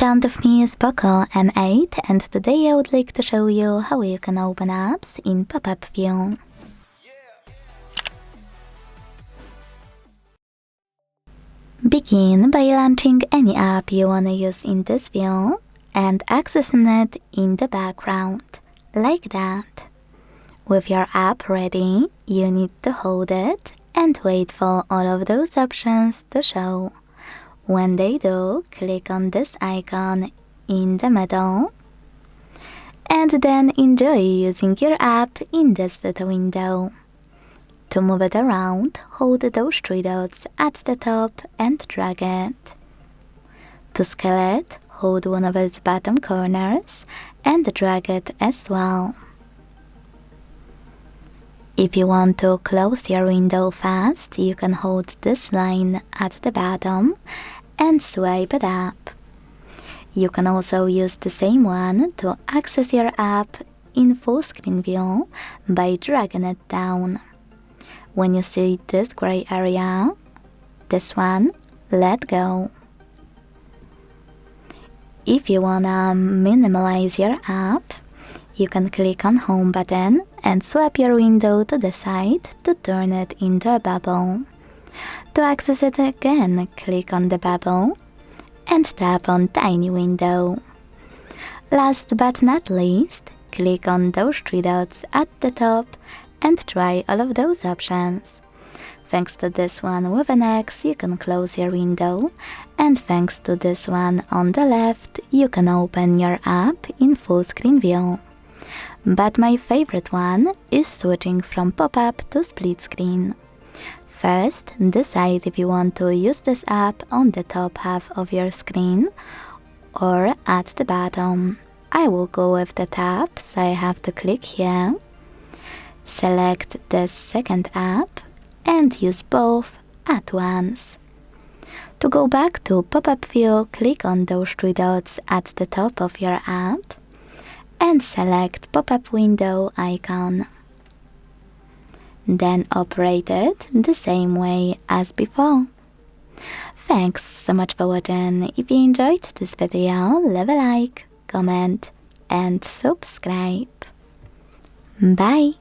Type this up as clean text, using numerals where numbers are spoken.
front of me is POCO M8 and today I would like to show you how you can open apps in pop-up view. Begin by launching any app you wanna use in this view and accessing it in the background, like that. With your app ready, you need to hold it and wait for all of those options to show. When they do, click on this icon in the middle and then enjoy using your app in this little window. To move it around, hold those three dots at the top and drag it. To scale it, hold one of its bottom corners and drag it as well. If you want to close your window fast, you can hold this line at the bottom and swipe it up. You can also use the same one to access your app in full screen view by dragging it down. When you see this gray area, this one, let go. If you wanna minimize your app, you can click on Home button and swap your window to the side to turn it into a bubble. To access it again, click on the bubble and tap on Tiny Window. Last but not least, click on those three dots at the top and try all of those options. Thanks to this one with an X, you can close your window, and thanks to this one on the left, you can open your app in full screen view. But my favorite one is switching from pop-up to split screen. First, decide if you want to use this app on the top half of your screen or at the bottom. I will go with the top, so I have to click here. Select the second app and use both at once. To go back to pop-up view, click on those three dots at the top of your app and select pop-up window icon. Then operate it the same way as before. Thanks so much for watching. If you enjoyed this video, leave a like, comment and subscribe. Bye!